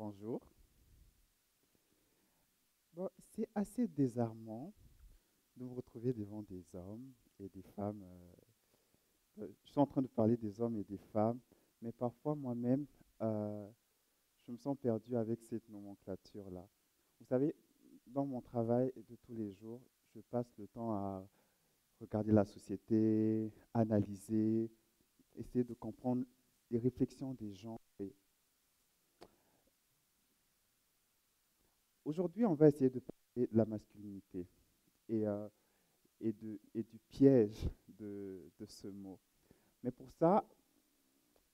Bonjour. Bon, c'est assez désarmant de me retrouver devant des hommes et des femmes. Je suis en train de parler des hommes et des femmes, mais parfois moi-même, euh, je me sens perdu avec cette nomenclature-là. Vous savez, dans mon travail de tous les jours, je passe le temps à regarder la société, analyser, essayer de comprendre les réflexions des gens. Et aujourd'hui, on va essayer de parler de la masculinité. Et et du piège de ce mot. Mais pour ça,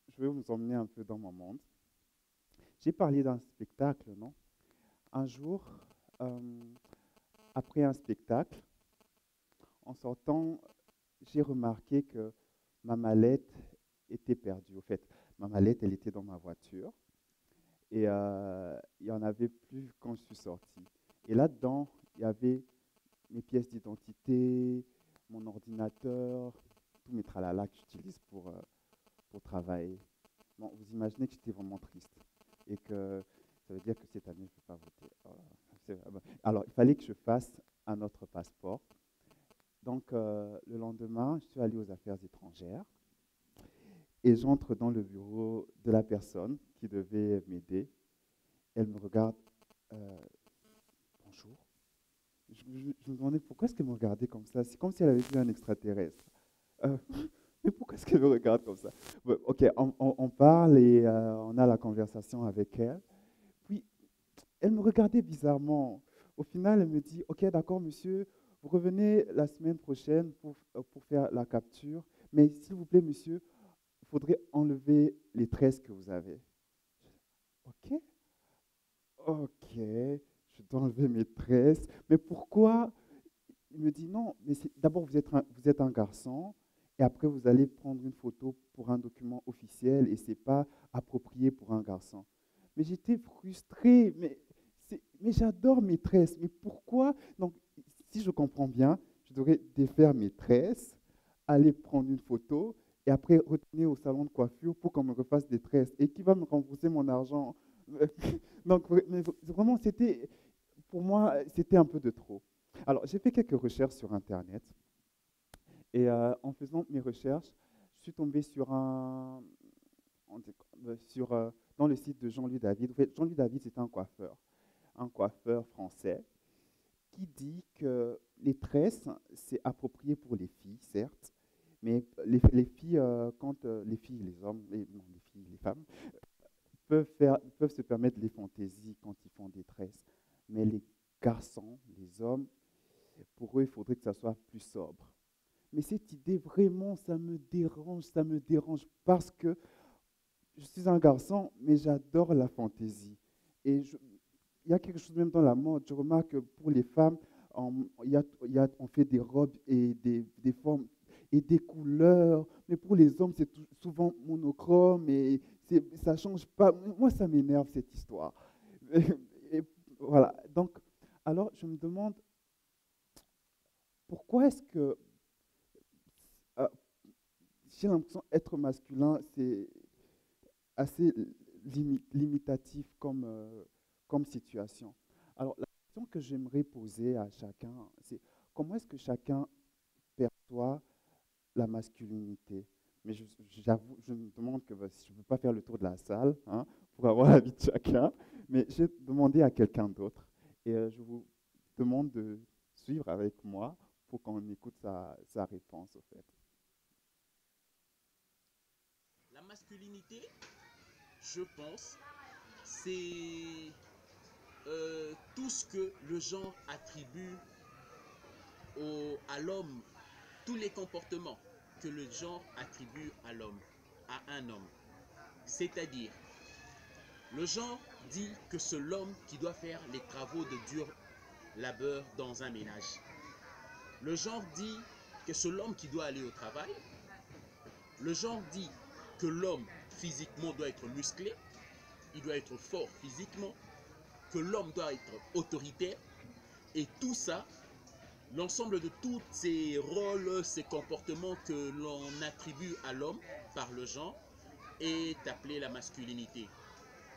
je vais vous emmener un peu dans mon monde. J'ai parlé d'un spectacle, non? Un jour, euh, après un spectacle, en sortant, j'ai remarqué que ma mallette était perdue. Au fait, ma mallette, elle était dans ma voiture et il n'y en avait plus quand je suis sorti. Et là-dedans, il y avait mes pièces d'identité, mon ordinateur, tous mes tralala que j'utilise pour travailler. Bon, vous imaginez que j'étais vraiment triste et que ça veut dire que cette année, je ne vais pas voter. Alors, il fallait que je fasse un autre passeport. Donc, le lendemain, je suis allé aux affaires étrangères et j'entre dans le bureau de la personne qui devait m'aider. Elle me regarde, euh, bonjour. Je me demandais pourquoi est-ce qu'elle me regardait comme ça. C'est comme si elle avait vu un extraterrestre. Euh, mais pourquoi est-ce qu'elle me regarde comme ça? Ouais, ok, on parle et on a la conversation avec elle. Puis, elle me regardait bizarrement. Au final, elle me dit, ok, d'accord, monsieur, vous revenez la semaine prochaine pour faire la capture. Mais s'il vous plaît, monsieur, il faudrait enlever les tresses que vous avez. Ok, ok, je dois enlever mes tresses. Mais pourquoi? Il me dit non, mais d'abord vous êtes un garçon et après vous allez prendre une photo pour un document officiel et c'est pas approprié pour un garçon. Mais j'étais frustré, mais j'adore mes tresses, mais pourquoi? Donc, si je comprends bien, je devrais défaire mes tresses, aller prendre une photo et après retourner au salon de coiffure pour qu'on me refasse des tresses. Et qui va me rembourser mon argent? Donc, mais vraiment, pour moi, c'était un peu de trop. Alors, j'ai fait quelques recherches sur Internet et en faisant mes recherches, je suis tombé sur on dit- sur, dans le site de Jean-Louis David. En fait, Jean-Louis David, c'est un coiffeur français qui dit que les tresses, c'est approprié pour les filles, certes, mais les filles, quand les filles, les hommes, non, les filles, les femmes, peuvent se permettre les fantaisies quand ils font des tresses. Mais les garçons, les hommes, pour eux, il faudrait que ça soit plus sobre. Mais cette idée, vraiment, ça me dérange parce que je suis un garçon, mais j'adore la fantaisie. Et il y a quelque chose même dans la mode. Je remarque que pour les femmes, on fait des robes et des formes et des couleurs. Mais pour les hommes, c'est souvent monochrome et ça ne change pas. Moi, ça m'énerve cette histoire. Et voilà. Donc, alors, je me demande pourquoi est-ce que euh, j'ai l'impression être masculin, c'est assez limitatif comme situation. Alors, la question que j'aimerais poser à chacun, c'est comment est-ce que chacun perçoit la masculinité? Mais j'avoue, je me demande que je ne peux pas faire le tour de la salle hein, pour avoir l'avis de chacun, mais j'ai demandé à quelqu'un d'autre et je vous demande de suivre avec moi pour qu'on écoute sa réponse, au fait. La masculinité, je pense, c'est tout ce que le genre attribue à l'homme, tous les comportements que le genre attribue à l'homme, à un homme. C'est-à-dire, le genre dit que c'est l'homme qui doit faire les travaux de dur labeur dans un ménage. Le genre dit que c'est l'homme qui doit aller au travail. Le genre dit que l'homme physiquement doit être musclé, il doit être fort physiquement, que l'homme doit être autoritaire. Et tout ça, l'ensemble de tous ces rôles, ces comportements que l'on attribue à l'homme par le genre, est appelé la masculinité.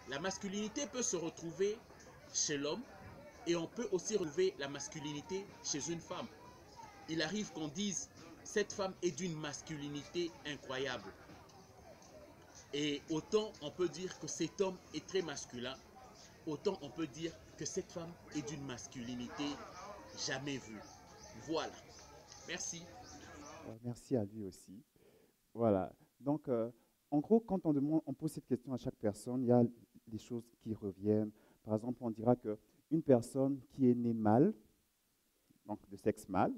La masculinité peut se retrouver chez l'homme et on peut aussi retrouver la masculinité chez une femme. Il arrive qu'on dise cette femme est d'une masculinité incroyable. Et autant on peut dire que cet homme est très masculin, autant on peut dire que cette femme est d'une masculinité jamais vue. Voilà. Merci. Merci à lui aussi. Voilà. Donc, en gros, quand on demande, on pose cette question à chaque personne, il y a des choses qui reviennent. Par exemple, on dira que une personne qui est née mâle, donc de sexe mâle,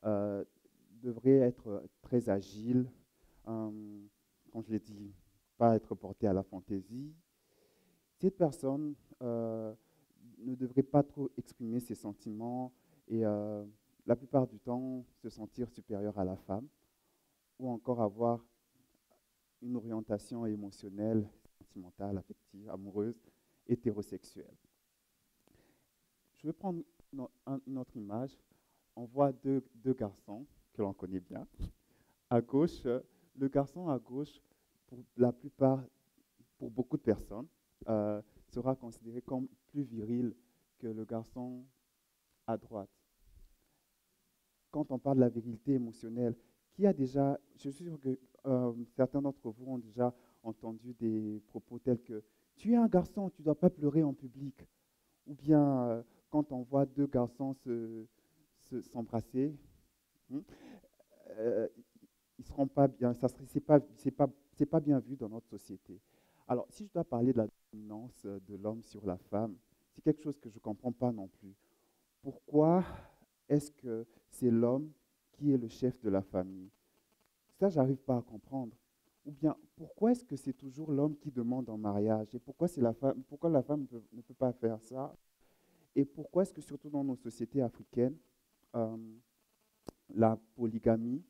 euh, devrait être très agile, euh, comme je l'ai dit, pas être portée à la fantaisie. Cette personne ne devrait pas trop exprimer ses sentiments et la plupart du temps se sentir supérieure à la femme ou encore avoir une orientation émotionnelle, sentimentale, affective, amoureuse, hétérosexuelle. Je vais prendre une autre image. On voit deux garçons que l'on connaît bien. À gauche, le garçon à gauche, pour la plupart, pour beaucoup de personnes, sera considéré comme plus viril que le garçon à droite. Quand on parle de la virilité émotionnelle, qui a déjà, je suis sûr que certains d'entre vous ont déjà entendu des propos tels que tu es un garçon, tu ne dois pas pleurer en public. Ou bien quand on voit deux garçons s'embrasser, hmm, euh, ils seront pas bien, ça serait, c'est pas bien vu dans notre société. Alors, si je dois parler de la dominance de l'homme sur la femme, c'est quelque chose que je ne comprends pas non plus. Pourquoi est-ce que c'est l'homme qui est le chef de la famille? Ça, j'arrive pas à comprendre. Ou bien, pourquoi est-ce que c'est toujours l'homme qui demande en mariage? Et pourquoi c'est pourquoi la femme ne peut pas faire ça? Et pourquoi est-ce que surtout dans nos sociétés africaines, euh, la polygamie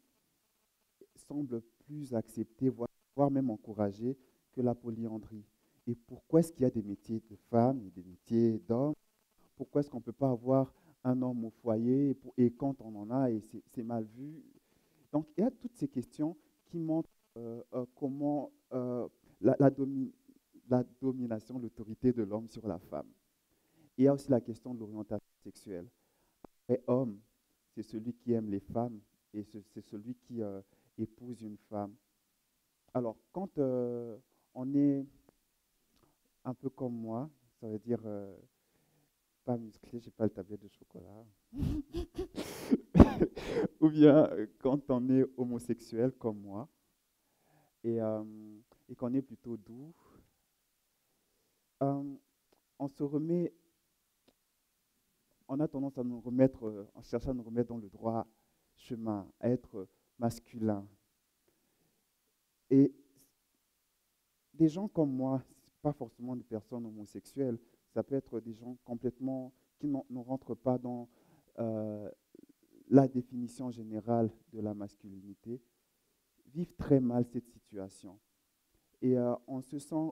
semble plus acceptée, voire même encouragée que la polyandrie? Et pourquoi est-ce qu'il y a des métiers de femmes et des métiers d'hommes? Pourquoi est-ce qu'on ne peut pas avoir un homme au foyer et quand on en a et c'est mal vu? Donc il y a toutes ces questions qui montrent comment la, la domi- la domination, l'autorité de l'homme sur la femme. Il y a aussi la question de l'orientation sexuelle. Et homme, c'est celui qui aime les femmes et c'est celui qui épouse une femme. Alors, quand on est un peu comme moi, ça veut dire pas musclé, j'ai pas le tablette de chocolat. Ou bien quand on est homosexuel comme moi et, euh, et qu'on est plutôt doux, euh, on se remet, on a tendance à nous remettre, on cherche à nous remettre dans le droit chemin, à être masculin. Et des gens comme moi, pas forcément des personnes homosexuelles, ça peut être des gens complètement qui ne rentrent pas dans euh, la définition générale de la masculinité, vivent très mal cette situation. Et on se sent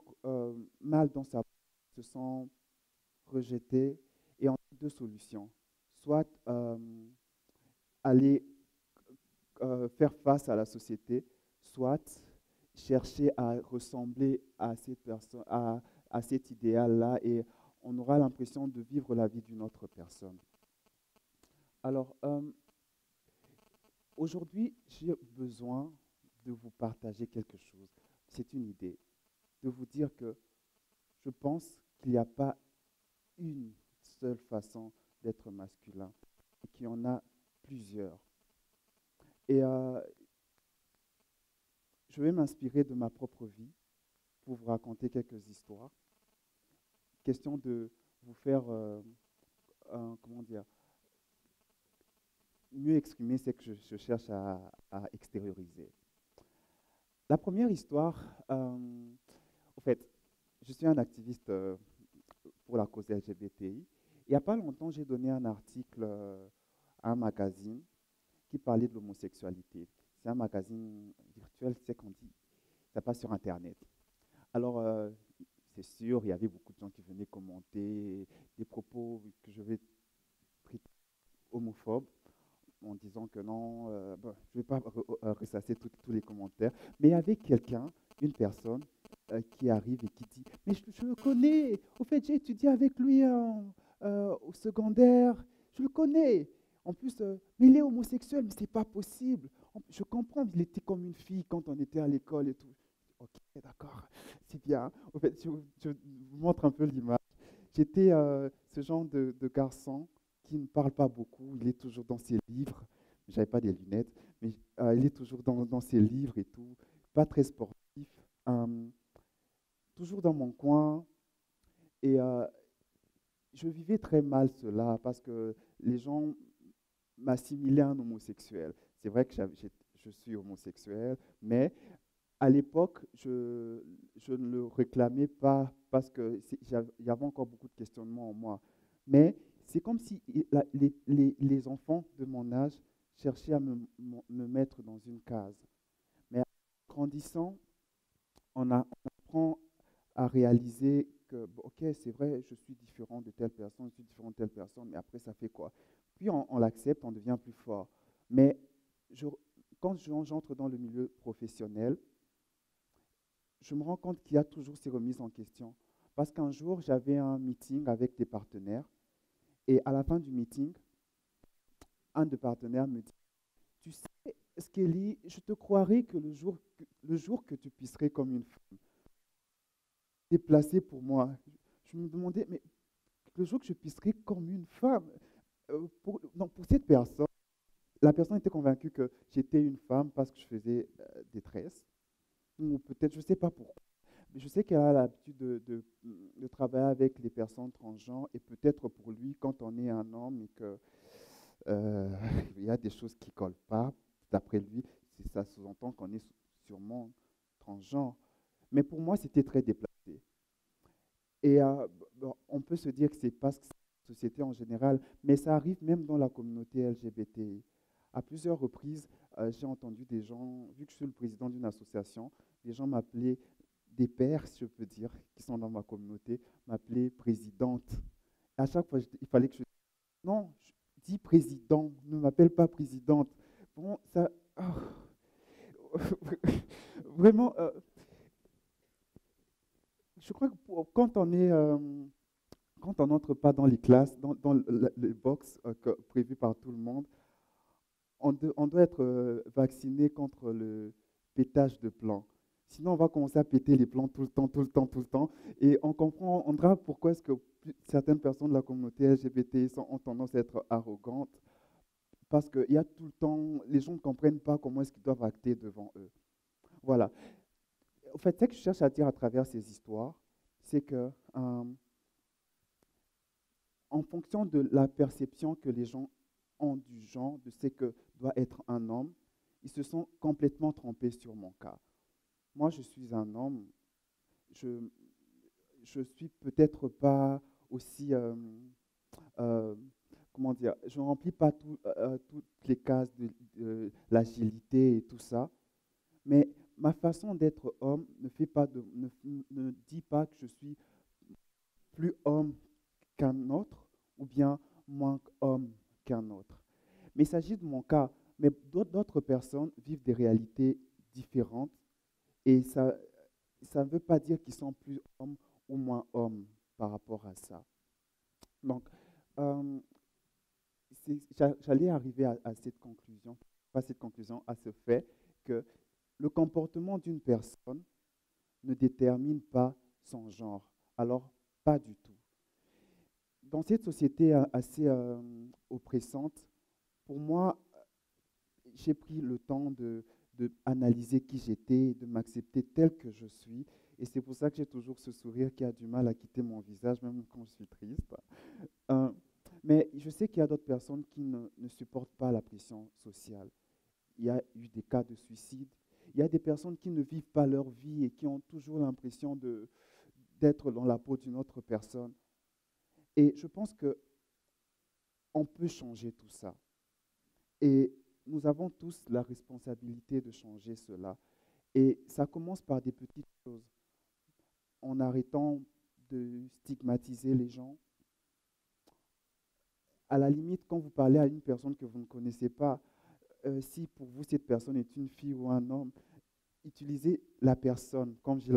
mal dans sa peau, on se sent rejeté, et on a deux solutions. Soit aller faire face à la société, soit chercher à ressembler à cette personne, à cet idéal-là, et on aura l'impression de vivre la vie d'une autre personne. Alors, aujourd'hui, j'ai besoin de vous partager quelque chose. C'est une idée, de vous dire que je pense qu'il n'y a pas une seule façon d'être masculin, et qu'il y en a plusieurs. Et je vais m'inspirer de ma propre vie pour vous raconter quelques histoires. Question de vous faire, comment dire, mieux exprimer ce que je cherche à extérioriser. La première histoire, en fait, je suis un activiste pour la cause LGBTI. Il n'y a pas longtemps, j'ai donné un article à un magazine qui parlait de l'homosexualité. C'est un magazine virtuel, c'est qu'on dit, ça passe sur Internet. Alors, c'est sûr, il y avait beaucoup de gens qui venaient commenter des propos que je vais traiter homophobes en disant que non, bon, je ne vais pas ressasser tous les commentaires, mais il y avait quelqu'un, une personne, qui arrive et qui dit, mais je le connais, au fait j'ai étudié avec lui au secondaire, je le connais. En plus, mais il est homosexuel, mais c'est pas possible. Je comprends, il était comme une fille quand on était à l'école et tout. Ok, d'accord, c'est bien. Au fait, je vous montre un peu l'image. J'étais ce genre de garçon qui ne parle pas beaucoup, il est toujours dans ses livres. J'avais pas des lunettes, mais il est toujours dans ses livres et tout. Pas très sportif, euh, toujours dans mon coin. Et je vivais très mal cela parce que les gens m'assimilaient à un homosexuel. C'est vrai que je suis homosexuel, mais à l'époque, je ne le réclamais pas parce qu'il y avait encore beaucoup de questionnements en moi. Mais c'est comme si les enfants de mon âge cherchaient à me mettre dans une case. Mais en grandissant, on apprend à réaliser que, bon, ok, c'est vrai, je suis différent de telle personne, je suis différent de telle personne, mais après, ça fait quoi? Puis on l'accepte, on devient plus fort. Mais je, quand j'entre dans le milieu professionnel, je me rends compte qu'il y a toujours ces remises en question. Parce qu'un jour, j'avais un meeting avec des partenaires, et à la fin du meeting, un des partenaires me dit, tu sais, Skelly, je te croirais que le jour que tu pisserais comme une femme, déplacé pour moi. Je me demandais, mais le jour que je pisserais comme une femme, non, pour cette personne, la personne était convaincue que j'étais une femme parce que je faisais des tresses, ou peut-être, je ne sais pas pourquoi. Mais je sais qu'elle a l'habitude de travailler avec les personnes transgenres, et peut-être pour lui, quand on est un homme et que euh, il y a des choses qui ne collent pas, d'après lui, ça sous-entend qu'on est sûrement transgenre. Mais pour moi, c'était très déplacé. Et bon, on peut se dire que c'est parce que c'est la société en général, mais ça arrive même dans la communauté LGBTI. À plusieurs reprises, j'ai entendu des gens, vu que je suis le président d'une association, des gens m'appelaient, des pères, si je peux dire, qui sont dans ma communauté, m'appelaient présidente. À chaque fois, il fallait que je... Non, dis président, ne m'appelle pas présidente. Bon, ça... ah, vraiment, je crois que quand on est... quand on n'entre pas dans les classes, dans les box prévues par tout le monde, on doit être vacciné contre le pétage de plomb. Sinon, on va commencer à péter les plombs tout le temps, tout le temps, tout le temps. Et on comprendra pourquoi est-ce que certaines personnes de la communauté LGBT ont tendance à être arrogantes. Parce qu'il y a tout le temps, les gens ne comprennent pas comment est-ce qu'ils doivent acter devant eux. Voilà. En fait, ce que je cherche à dire à travers ces histoires, c'est que en fonction de la perception que les gens ont du genre, de ce que doit être un homme, ils se sont complètement trompés sur mon cas. Moi, je suis un homme, je je suis peut-être pas aussi, euh, comment dire, je ne remplis pas toutes les cases de l'agilité et tout ça, mais ma façon d'être homme ne dit pas que je suis plus homme qu'un autre ou bien moins homme qu'un autre. Mais il s'agit de mon cas. Mais d'autres personnes vivent des réalités différentes et ça ne veut pas dire qu'ils sont plus hommes ou moins hommes par rapport à ça. Donc, euh, j'allais arriver à cette conclusion, pas cette conclusion, à ce fait que le comportement d'une personne ne détermine pas son genre. Alors, pas du tout. Dans cette société assez oppressante, pour moi, j'ai pris le temps de analyser qui j'étais, de m'accepter tel que je suis. Et c'est pour ça que j'ai toujours ce sourire qui a du mal à quitter mon visage, même quand je suis triste. Euh, mais je sais qu'il y a d'autres personnes qui ne supportent pas la pression sociale. Il y a eu des cas de suicide. Il y a des personnes qui ne vivent pas leur vie et qui ont toujours l'impression d'être dans la peau d'une autre personne. Et je pense qu'on peut changer tout ça. Et nous avons tous la responsabilité de changer cela. Et ça commence par des petites choses, en arrêtant de stigmatiser les gens. À la limite, quand vous parlez à une personne que vous ne connaissez pas, si pour vous cette personne est une fille ou un homme, utilisez la personne, comme je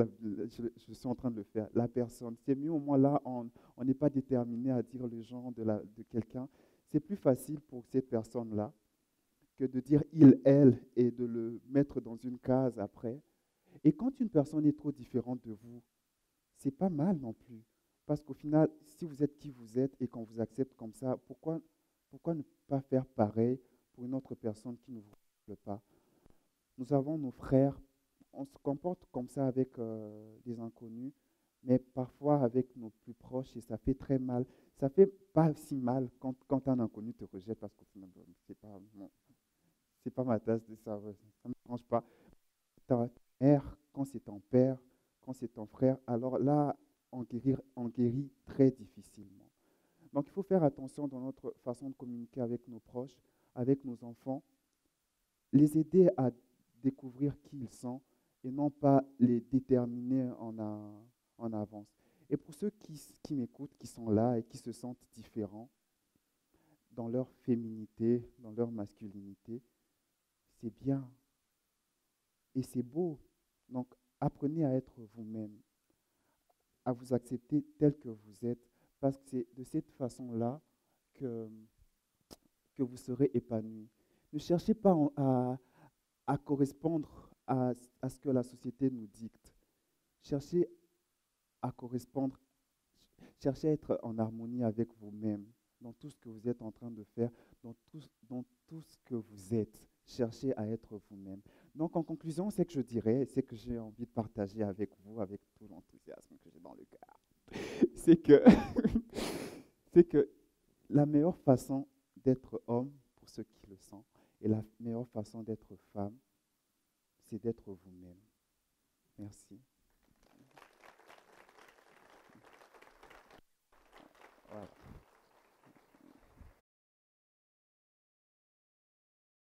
suis en train de le faire, la personne. C'est mieux au moins là, on n'est pas déterminé à dire le genre de quelqu'un. C'est plus facile pour cette personne-là que de dire il, elle, et de le mettre dans une case après. Et quand une personne est trop différente de vous, c'est pas mal non plus. Parce qu'au final, si vous êtes qui vous êtes et qu'on vous accepte comme ça, pourquoi ne pas faire pareil pour une autre personne qui ne vous ressemble pas? Nous avons nos frères, on se comporte comme ça avec des inconnus, mais parfois avec nos plus proches, et ça fait très mal. Ça fait pas si mal quand un inconnu te rejette, parce que c'est pas ma tasse de ça, ouais, ça ne me dérange pas. Ta mère, quand c'est ton père, quand c'est ton frère, alors là, on guérit très difficilement. Donc il faut faire attention dans notre façon de communiquer avec nos proches, avec nos enfants, les aider à découvrir qui ils sont et non pas les déterminer en avance. Et pour ceux qui m'écoutent, qui sont là et qui se sentent différents dans leur féminité, dans leur masculinité, c'est bien et c'est beau. Donc apprenez à être vous-même, à vous accepter tel que vous êtes, parce que c'est de cette façon-là que, que vous serez épanoui. Ne cherchez pas à correspondre à ce que la société nous dicte. Cherchez à correspondre, cherchez à être en harmonie avec vous-même dans tout ce que vous êtes en train de faire, dans tout ce que vous êtes. Cherchez à être vous-même. Donc en conclusion, c'est que je dirais, c'est que j'ai envie de partager avec vous, avec tout l'enthousiasme que j'ai dans le cœur, c'est que, c'est que la meilleure façon d'être homme, pour ceux qui le sont, et la meilleure façon d'être femme, c'est d'être vous-même. Merci.